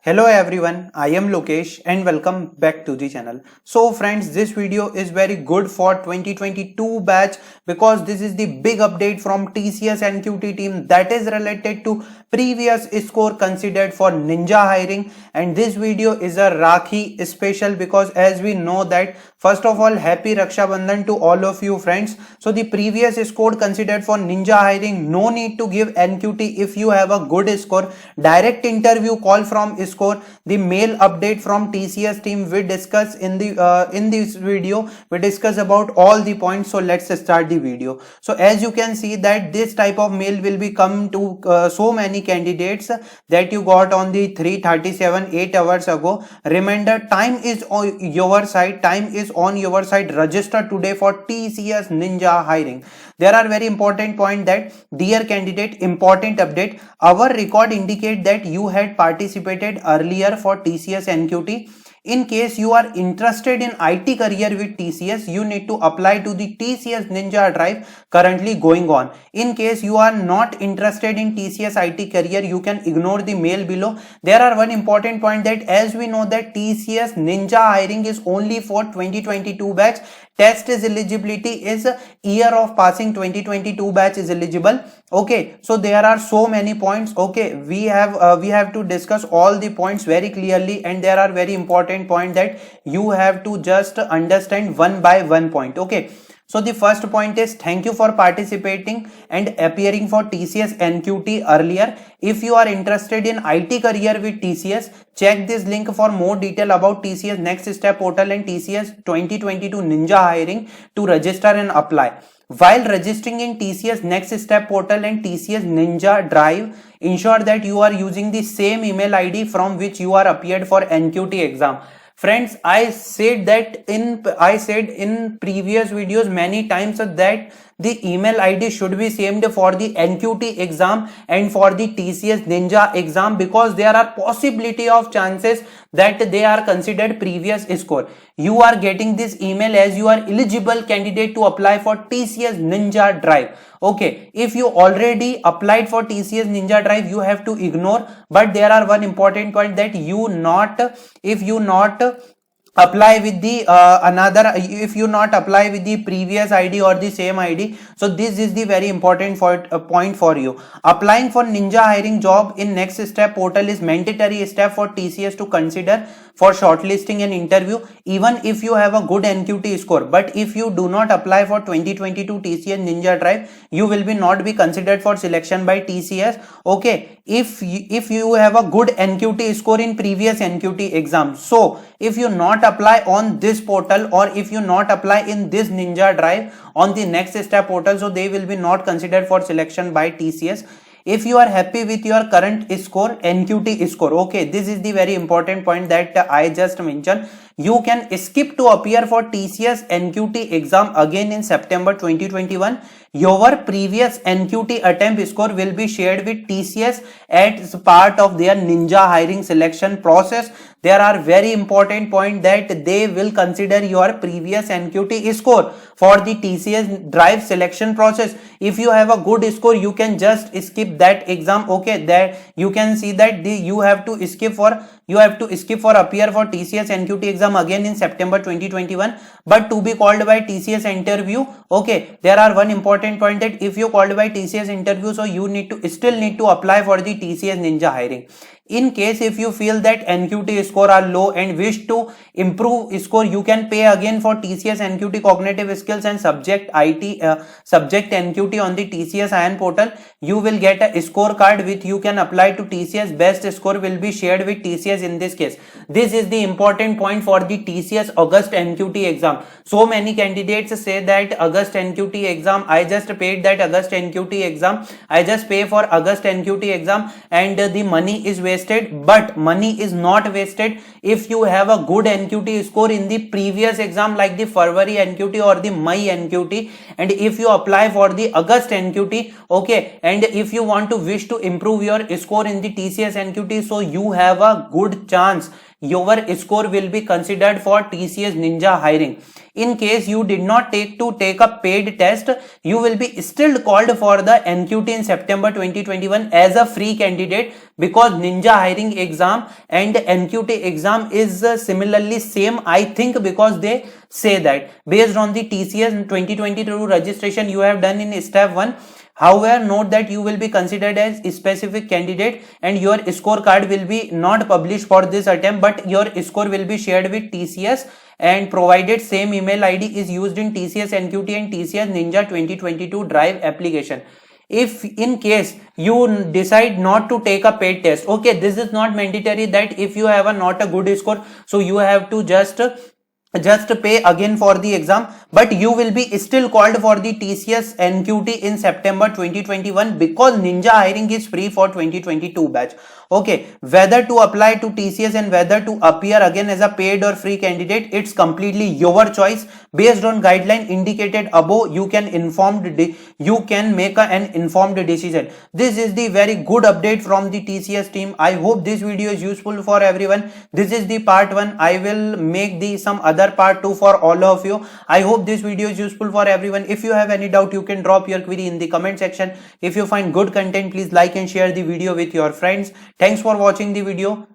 Hello everyone, I am Lokesh and welcome back to the channel. So friends, this video is very good for 2022 batch because this is the big update from TCS NQT team that is related to previous score considered for ninja hiring, and this video is a Rakhi special because as we know that first of all happy Raksha Bandhan to all of you friends. So the previous score considered for ninja hiring, no need to give NQT if you have a good score. Direct interview call from score, the mail update from TCS team we discuss in this video. We discuss about all the points. So let's start the video. So as you can see that this type of mail will be come to so many candidates that you got on the 3:37 8 hours ago. Reminder, time is on your side. Time is on your side. Register today for TCS Ninja hiring. There are very important point that dear candidate, important update. Our record indicate that you had participated earlier for TCS NQT. In case you are interested in IT career with TCS, you need to apply to the TCS Ninja Drive currently going on. In case you are not interested in TCS IT career, you can ignore the mail below. There are one important point that as we know that TCS Ninja hiring is only for 2022 batch. Test is eligibility is year of passing 2022 batch is eligible. Okay, so there are so many points. Okay, we have to discuss all the points very clearly, and there are very important point that you have to just understand one by one point. Okay, so the first point is thank you for participating and appearing for TCS NQT earlier. If you are interested in IT career with TCS, check this link for more detail about TCS Next Step portal and TCS 2022 Ninja hiring to register and apply. While registering in TCS Next Step portal and TCS Ninja Drive, ensure that you are using the same email ID from which you are appeared for NQT exam. Friends, I said in previous videos many times that the email ID should be same for the NQT exam and for the TCS Ninja exam because there are possibility of chances that they are considered previous score. You are getting this email as you are eligible candidate to apply for TCS Ninja Drive. Okay, if you already applied for TCS Ninja Drive, you have to ignore, but there are one important point that if you not apply with the if you not apply with the previous ID or the same ID, so this is the very important point for you. Applying for Ninja hiring job in Next Step portal is mandatory step for TCS to consider for shortlisting and interview, even if you have a good NQT score. But if you do not apply for 2022 TCS Ninja Drive, you will be not be considered for selection by TCS. Okay, if you have a good NQT score in previous NQT exam, so if you not apply on this portal or if you not apply in this Ninja Drive on the Next Step portal, so they will be not considered for selection by TCS. If you are happy with your current score, NQT score, okay, this is the very important point that I just mentioned. You can skip to appear for TCS NQT exam again in September 2021. Your previous NQT attempt score will be shared with TCS as part of their Ninja hiring selection process. There are very important point that they will consider your previous NQT score for the TCS Drive selection process. If you have a good score, you can just skip that exam. Okay, that you can see that you have to skip for appear for TCS NQT exam again in September 2021, but to be called by TCS interview. Okay, there are one important point that if you called by TCS interview, so you still need to apply for the TCS Ninja hiring. In case if you feel that NQT score are low and wish to improve score, you can pay again for TCS NQT cognitive skills and subject NQT on the TCS IN portal. You will get a scorecard which you can apply to TCS. Best score will be shared with TCS in this case. This is the important point for the TCS August NQT exam. So many candidates say that August NQT exam, I just paid that August NQT exam, I just pay for August NQT exam and the money is wasted. But money is not wasted if you have a good NQT score in the previous exam like the February NQT or the May NQT, and if you apply for the August NQT, okay, and if you wish to improve your score in the TCS NQT, so you have a good chance your score will be considered for TCS Ninja hiring. In case you did not take a paid test, you will be still called for the NQT in September 2021 as a free candidate, because Ninja hiring exam and NQT exam is similarly same, I think, because they say that based on the TCS 2022 registration you have done in step 1. However, note that you will be considered as a specific candidate and your scorecard will be not published for this attempt, but your score will be shared with TCS, and provided same email ID is used in TCS NQT and TCS Ninja 2022 Drive application. If in case you decide not to take a paid test, okay, this is not mandatory that if you have not a good score, so you have to just pay again for the exam, but you will be still called for the TCS NQT in September 2021, because Ninja hiring is free for 2022 batch. Okay, whether to apply to TCS and whether to appear again as a paid or free candidate, it's completely your choice. Based on guideline indicated above, you can make an informed decision. This is the very good update from the TCS team. I hope this video is useful for everyone. This is the part 1. I will make some other part 2 for all of you. I hope this video is useful for everyone. If you have any doubt, you can drop your query in the comment section. If you find good content, please like and share the video with your friends. Thanks for watching the video.